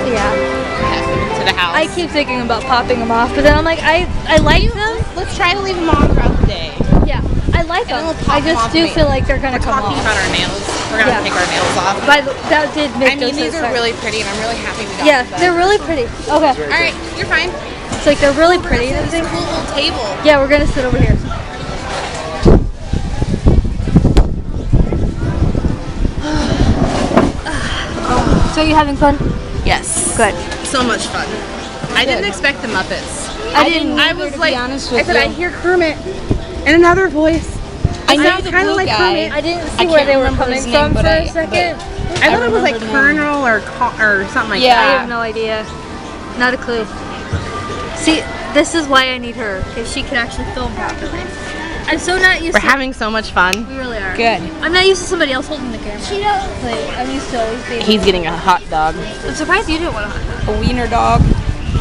house. I keep thinking about popping them off, but then I'm like, I like them. Let's try to leave them on throughout the day. Yeah, I like And then them. we'll pop I them just off do later. feel like they're gonna We're come talking off. about our nails. We're gonna Yeah. take our nails off. That did make I mean, those these so are tight. really pretty, and I'm really happy we got Yeah, them. they're really pretty. Okay, All right, you're fine. it's like they're really pretty. We're and gonna sit things. at this cool little table. Yeah, we're gonna sit over here. So you having fun? Yes. Good. So much fun. I didn't expect the Muppets. I didn't. I was like, honest I with said, you. I hear Kermit in another voice. I know sounds the kinda blue like guy. Kermit. I didn't I see where can't they were remember coming his from name, for but a second. I thought it was like remember the name. Colonel or something like Yeah. I that. have no idea. Not a clue. See, this is why I need her, because she can actually film properly. I'm so not used We're to having so much fun. We really are. Good. I'm not used to somebody else holding the camera. She knows. Like, I'm used to always being. He's getting a hot dog. I'm surprised you didn't want a hot dog. A wiener dog.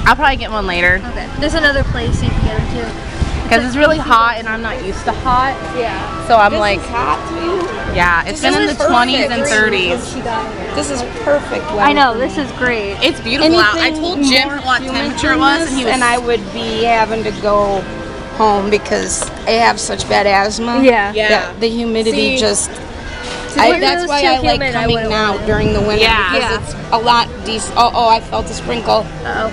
I'll probably get one later Okay. There's another place you can get them too. because it's really hot and I'm not used to hot. Yeah. So I'm like, hot to you. yeah, it's been in the 20s and 30s. She got here. This is perfect weather. I know, this is great. It's beautiful out. I told Jim what temperature it was, and he was. and I would be having to go home because I have such bad asthma. Yeah. Yeah. that the humidity See, just. when it That's was why too I like humid, I coming wouldn't now want it. during the winter Yeah. because Yeah. it's a lot decent. Oh, I felt a sprinkle. Uh-oh.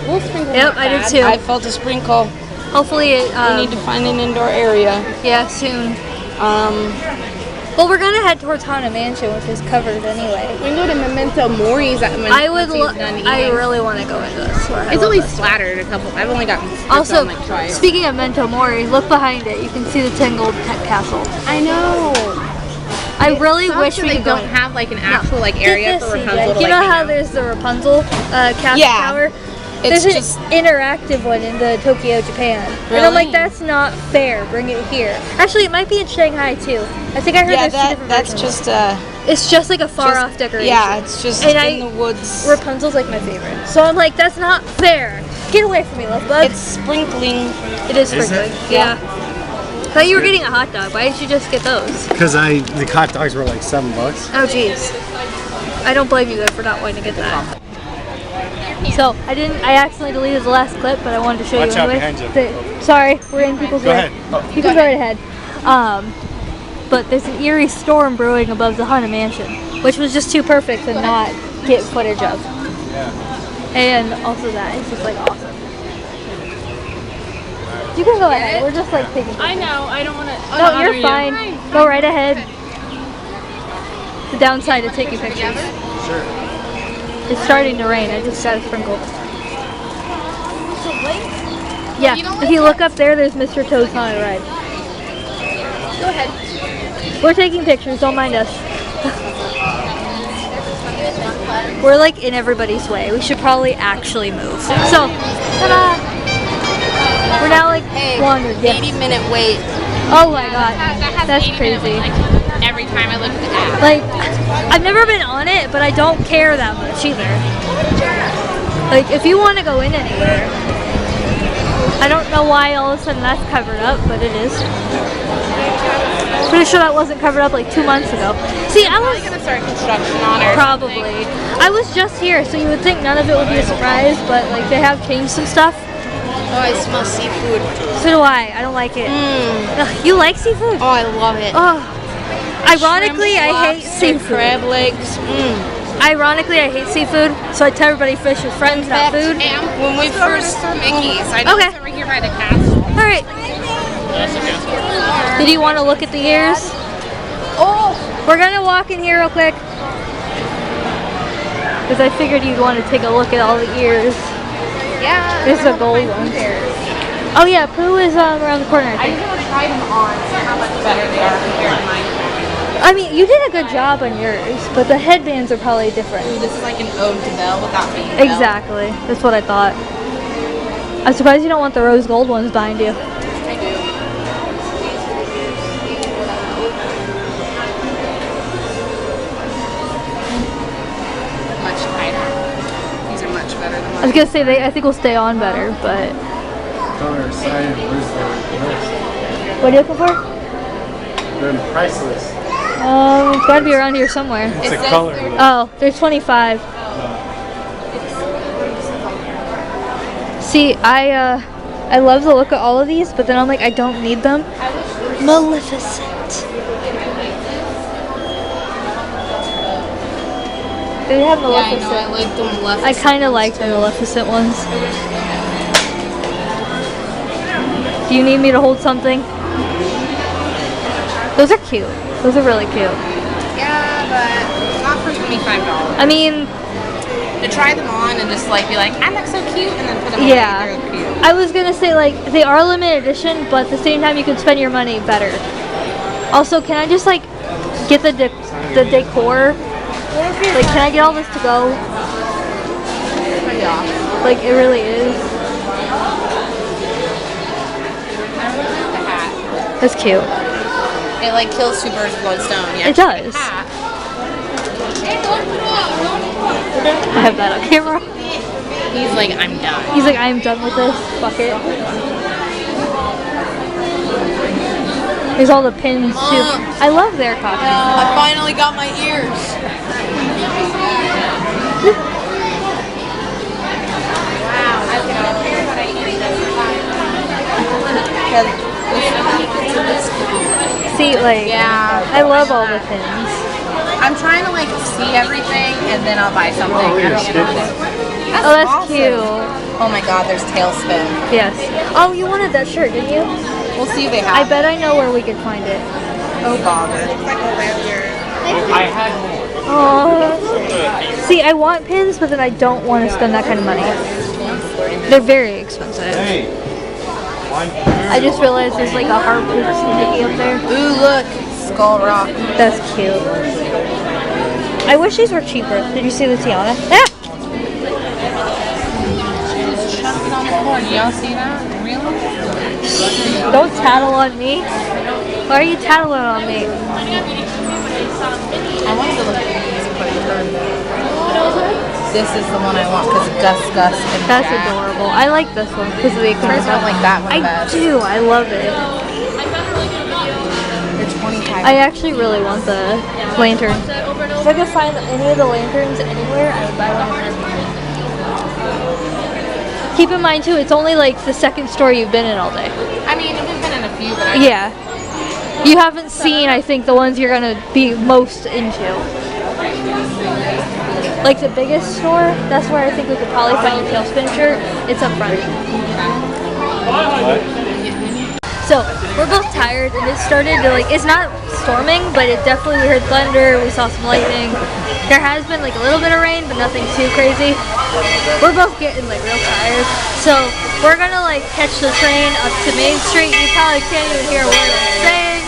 We'll sprinkle Yep, not I did bad. too. I felt a sprinkle. Hopefully it, We need to find an indoor area. yeah, soon. Well, we're gonna head towards Haunted Mansion, which is covered anyway. We can go to Memento Mori's. I would. I really want to go into this. Where I It's love only this. splattered a couple. I've only gotten spit Also, on like twice. speaking of Memento Mori, look behind it. You can see the Ten Gold Castle. I know. I really Sucks wish that we they could go. don't have like an actual like area Get for this, Rapunzel CJ. to You know like, how there's the Rapunzel castle Yeah. tower? It's There's just an interactive one in the Tokyo, Japan. And I'm like, Really? that's not fair. Bring it here. Actually, it might be in Shanghai too. I think I heard yeah. there's two different That's versions. just It's just like a far off decoration. Yeah, it's just And in the woods. Rapunzel's like my favorite. So I'm like, that's not fair. Get away from me, love bug. It's sprinkling. It is Is sprinkling. it? Yeah. Thought you were getting a hot dog. Why didn't you just get those? Because the hot dogs were like $7. Oh jeez. I don't blame you though for not wanting to get that. So I accidentally deleted the last clip, but I wanted to show Watch you out anyway. behind you. Sorry, we're in people's Go way. ahead. Oh. You can go right ahead. But there's an eerie storm brewing above the Haunted Mansion, which was just too perfect to not get footage of. Yeah. And also that is just like awesome. You can go ahead. We're just like taking. I know. I don't want to. No, you're fine. Go right ahead. The downside of taking pictures. Sure. It's starting to rain. I just got a sprinkle. Yeah, if you look up there, there's Mr. Toad's Haunted Ride. Go ahead. We're taking pictures. Don't mind us. We're like in everybody's way. We should probably actually move. So, ta-da! We're now like wandering. Yes. 80-minute wait. Oh my god, that's crazy. Every time I look at the app. Like, I've never been on it, but I don't care that much either. Like, if you want to go in anywhere, I don't know why all of a sudden that's covered up, but it is. Pretty sure that wasn't covered up like 2 months ago. See, I was Gonna start construction on it. probably. I was just here, so you would think none of it would be a surprise, but like they have changed some stuff. Oh, I smell seafood. So do I. I don't like it. Ugh, you like seafood? Oh, I love it. Oh. Ironically, Shrimp, I hate lobster, seafood. crab legs. Ironically, I hate seafood, so I tell everybody fish is friends, not food. When we first Mickey's. I know Okay. it's over here by the castle. All right. Did you want to look at the ears? Oh, We're gonna walk in here real quick because I figured you'd want to take a look at all the ears. Yeah. There's a gold one. Oh yeah, Pooh is around the corner, I I think. just want to try them on, see how much better they are compared to mine. I mean, you did a good job on yours, but the headbands are probably different. Ooh, this is like an ode to Belle without being Belle. Exactly. That's what I thought. I'm surprised you don't want the rose gold ones behind you. I do. Much tighter. These are much better than I was mine. gonna say I think will stay on better, but On our side, where's the list? what are you looking for? The price list. It's gotta be around here somewhere. It's It a says color. they're- Oh, there's 25. See, I love the look of all of these, but then I'm like, I don't need them. Maleficent. They have Yeah, I Maleficent. know. I like the Maleficent. I kind of like the Maleficent ones. Do you need me to hold something? Those are cute. Those are really cute. Yeah, but not for $25. I mean, To try them on and just like be like, I look so cute, and then put them yeah. away. They're cute. I was gonna say like they are limited edition, but at the same time you can spend your money better. Also, can I just like get the decor? Like, can I get all this to go? Pretty awesome. Like, it really is. I really like the hat. That's cute. It like kills two birds with one stone. Yeah. It does. Hat. I have that on camera. He's like, I'm done. He's like, I am done with this. Fuck it. There's all the pins too. I love their costumes. I finally got my ears. See, like, Yeah. I love all the pins. I'm trying to like see everything and then I'll buy something. Oh, I yeah, don't skip know. Oh, that's awesome. cute. Oh my god, there's tailspin. Yes. Oh, you wanted that shirt, didn't you? We'll see if they I have bet I know where we could find it. Oh bother. I had more. Oh. See, I want pins, but then I don't want to spend that kind of money. They're very expensive. Hey. I just realized there's like a Harpoon Mickey up there. Ooh, look. Skull Rock. That's cute. I wish these were cheaper. Did you see the Tiana? Ah! She's chunking on the floor. Do y'all see that? Really? Don't tattle on me. Why are you tattling on me? I wanted to look at these, but I turned. This is the one I want because Gus and That's Jack. adorable. I like this one because of the First one like that one I best. do. I love it. They're 25. I actually really want the lantern. If I could find any of the lanterns anywhere, I would buy one of them. Keep in mind too, it's only like the second store you've been in all day. I mean, we've been in a few, but I Yeah. You haven't seen, I think, the ones you're gonna be most into. Like the biggest store, that's where I think we could probably find the tailspin shirt. It's up front. So we're both tired, and it started to like, it's not storming, but it definitely, we heard thunder, we saw some lightning. There has been like a little bit of rain, but nothing too crazy. We're both getting like real tired. So we're gonna like catch the train up to Main Street. You probably can't even hear what I'm saying.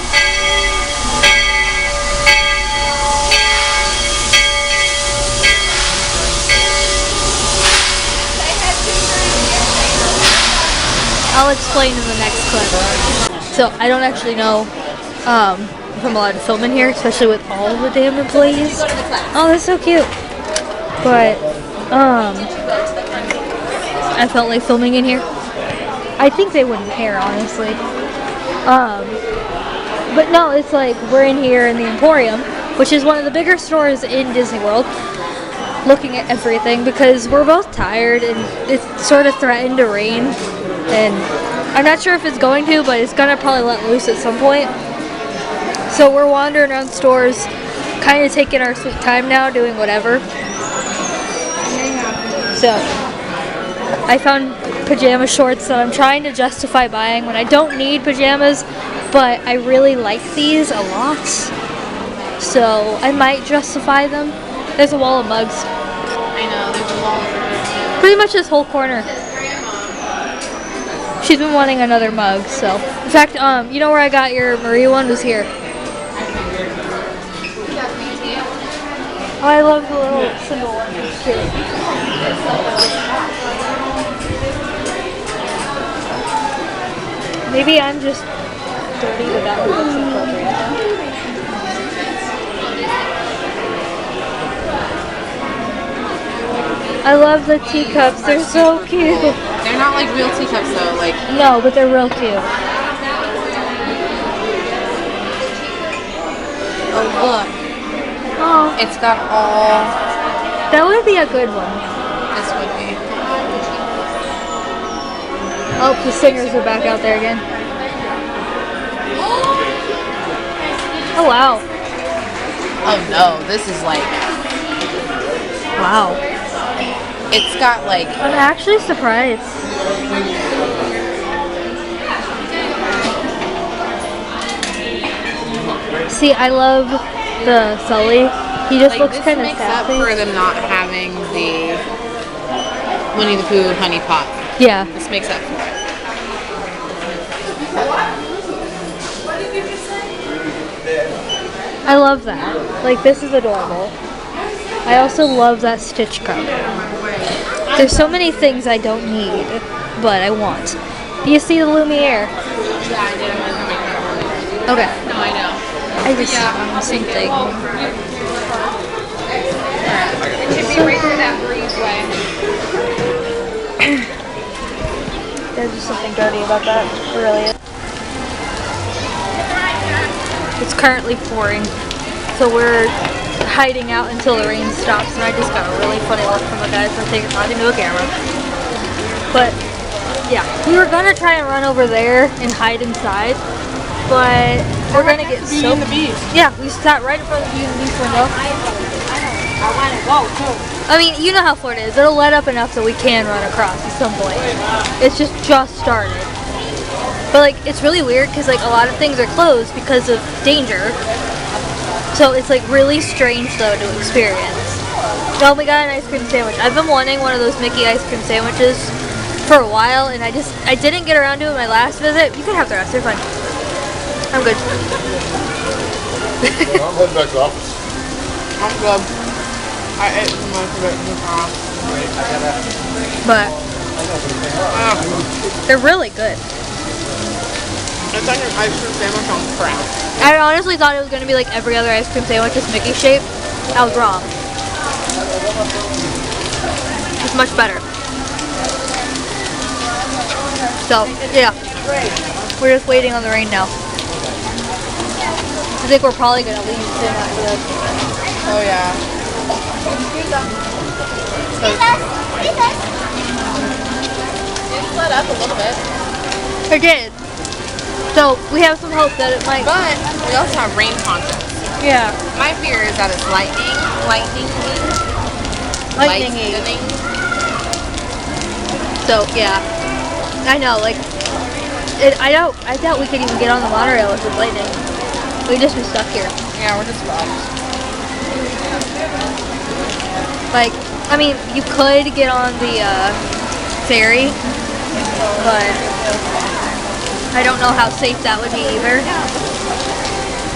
I'll explain in the next clip. So I don't actually know if I'm allowed to film in here, especially with all the damn employees. Oh, that's so cute. But I felt like filming in here. I think they wouldn't care, honestly. But no, it's like we're in here in the Emporium, which is one of the bigger stores in Disney World, looking at everything because we're both tired and it sort of threatened to rain. and I'm not sure if it's going to, but it's gonna probably let loose at some point. So we're wandering around stores, kind of taking our sweet time now, doing whatever. So I found pajama shorts that I'm trying to justify buying when I don't need pajamas, but I really like these a lot. So I might justify them. There's a wall of mugs. I know, there's a wall over here too. Pretty much this whole corner. She's been wanting another mug, so. In fact, you know where I got your Marie one was here. Oh, I love the little symbol one. It's cute. Maybe I'm just dirty, but that one looks appropriate. I love the teacups. They're so cute. They're not like real teacups though, like. No, but they're real cute. Oh look. Oh, It's got all. that would be a good one. This would be. Oh, the singers are back out there again. Oh wow. Oh no, this is like. Wow. It's got like. I'm actually surprised. See, I love the Sully. He just Like, looks this kind of makes up sassy. for them not having the Winnie the Pooh honey pot. Yeah. This makes up for it. I love that. Like, this is adorable. I also love that Stitch cup. There's so many things I don't need, but I want. Do you see the Lumiere? Okay. No, I know. I just something. It should be right through that breezeway. There's just something dirty about that. It really is. It's currently pouring, so we're hiding out until the rain stops, and I just got a really funny look from the guys that think talking to a camera. But yeah, we were gonna try and run over there and hide inside, but we're gonna get so. Yeah, we sat right in front of the Beauty and the Beast window. I want to go too. I mean, you know how Florida is. It'll let up enough that we can run across at some point. It's just started. But like, it's really weird because like a lot of things are closed because of danger. So it's like really strange though to experience. Oh, we got an ice cream sandwich. I've been wanting one of those Mickey ice cream sandwiches for a while, and I didn't get around to it my last visit. You can have the rest. They're fine. I'm good. I'm heading back to the office. I'm good. I ate too much of it. But they're really good. It's like an ice cream sandwich on crack. I honestly thought it was going to be like every other ice cream sandwich, just Mickey shaped. I was wrong. It's much better. So, yeah. We're just waiting on the rain now. I think we're probably going to leave soon after this. Oh yeah. It's let up a little bit. It did. So, we have some hope that it might. But we also have rain ponchos. Yeah. My fear is that it's lightning. Lightning-y. So, yeah. I know, like, I doubt we could even get on the monorail if it's lightning. We'd just be stuck here. Yeah, we're just fucked. Like, I mean, you could get on the ferry, but I don't know how safe that would be either.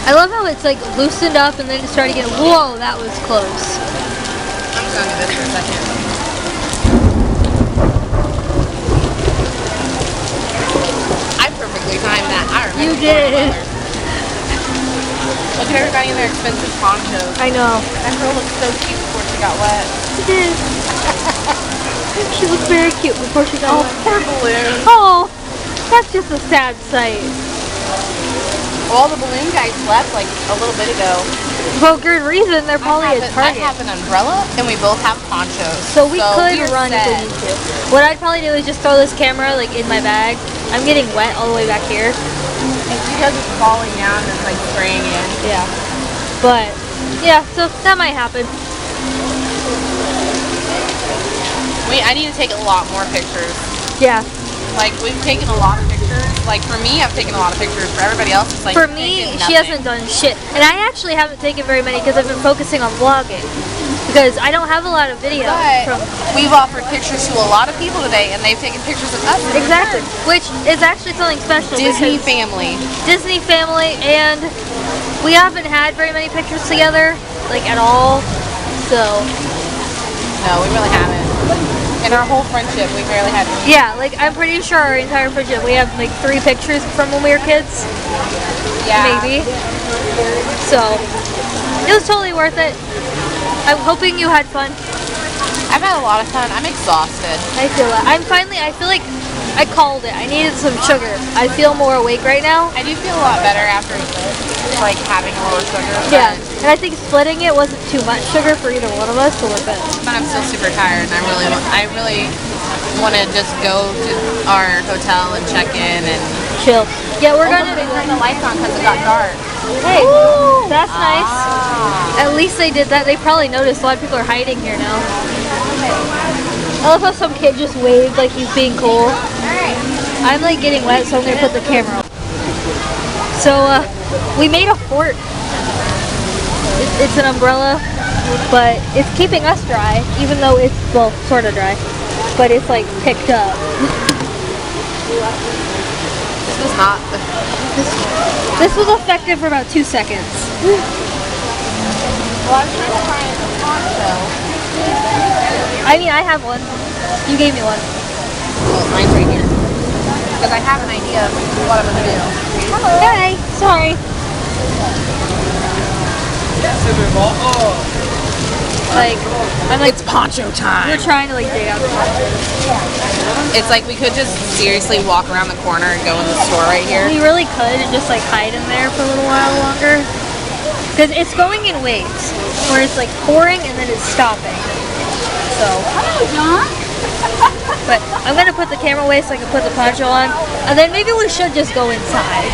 I love how it's like loosened up and then it started getting, whoa, that was close. I'm just gonna do this for a second. I perfectly timed that. I remember. You did. Look at everybody in their expensive ponchos. I know. That girl looked so cute before she got wet. She did. She looked very cute before she got wet. Poor balloon. Oh, that's just a sad sight. All the balloon guys left like a little bit ago. Well, good reason. They're probably at I Target. have an umbrella, and we both have ponchos. So we could we're run if we set. need to. What I'd probably do is just throw this camera like in my bag. I'm getting wet all the way back here. It's because it's falling down and it's like spraying in. Yeah. But yeah, so that might happen. I need to take a lot more pictures. Yeah. Like, we've taken a lot of pictures. Like, for me, I've taken a lot of pictures. For everybody else, it's like, For me, she hasn't done shit. And I actually haven't taken very many because I've been focusing on vlogging. Because I don't have a lot of video. But we've offered pictures to a lot of people today, and they've taken pictures of us. Exactly. Which is actually something special. Disney family. Disney family, and we haven't had very many pictures together, like at all. So. No, we really haven't. In our whole friendship, we barely had any. Yeah, like I'm pretty sure our entire friendship, we have like 3 pictures from when we were kids. Yeah. Maybe. So, it was totally worth it. I'm hoping you had fun. I've had a lot of fun. I'm exhausted. I feel it. I feel like I called it. I needed some sugar. I feel more awake right now. I do feel a lot better after, like, having a little sugar. Yeah, and I think splitting it wasn't too much sugar for either one of us, so we're good. But I'm still super tired, and I really want to just go to our hotel and check in and chill. Yeah, we're gonna turn the lights on because it got dark. Hey, that's nice. At least they did that. They probably noticed a lot of people are hiding here now. I love how some kid just waved like he's being cool. I'm like getting wet, so I'm gonna put the camera on. So we made a fort. It's an umbrella, but it's keeping us dry, even though it's, well, sort of dry. But it's like picked up. This was not. This was effective for about 2 seconds. Well, I was trying to find a poncho. I mean, I have one. You gave me one. Well, mine's right here. Because I have an idea of what I'm going to do. Hi. Sorry. Like, I'm like, It's poncho time. we're trying to like dig out the poncho. It's like we could just seriously walk around the corner and go in the store right here. We really could and just like hide in there for a little while longer. Because it's going in waves, where it's like pouring and then it's stopping. So. Hello, John. But I'm gonna put the camera away so I can put the poncho on, and then maybe we should just go inside.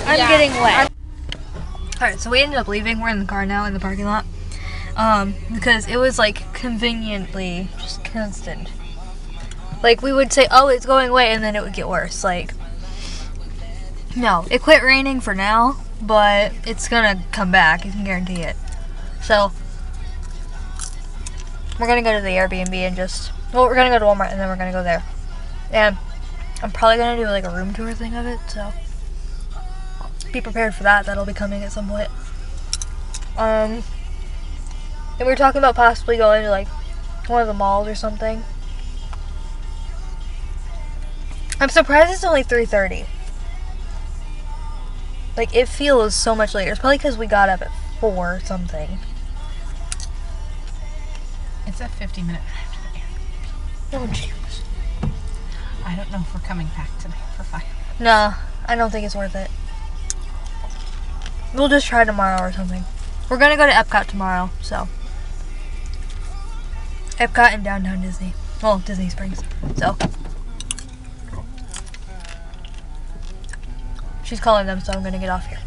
I'm getting wet. Alright, so we ended up leaving. We're in the car now in the parking lot. Because it was like conveniently just constant. Like we would say, oh, it's going away, and then it would get worse. Like, no, it quit raining for now, but it's gonna come back. I can guarantee it. So, we're gonna go to the Airbnb and just, well, we're gonna go to Walmart and then we're gonna go there. And I'm probably gonna do like a room tour thing of it, so be prepared for that. That'll be coming at some point. And we were talking about possibly going to like one of the malls or something. I'm surprised it's only 3:30. Like, it feels so much later. It's probably because we got up at 4 or something. It's a 50-minute drive to the Airbnb. Oh, jeez. I don't know if we're coming back tonight for 5 minutes. No, I don't think it's worth it. We'll just try tomorrow or something. We're gonna go to Epcot tomorrow, so. Epcot and Downtown Disney. Well, Disney Springs. So. She's calling them, so I'm gonna get off here.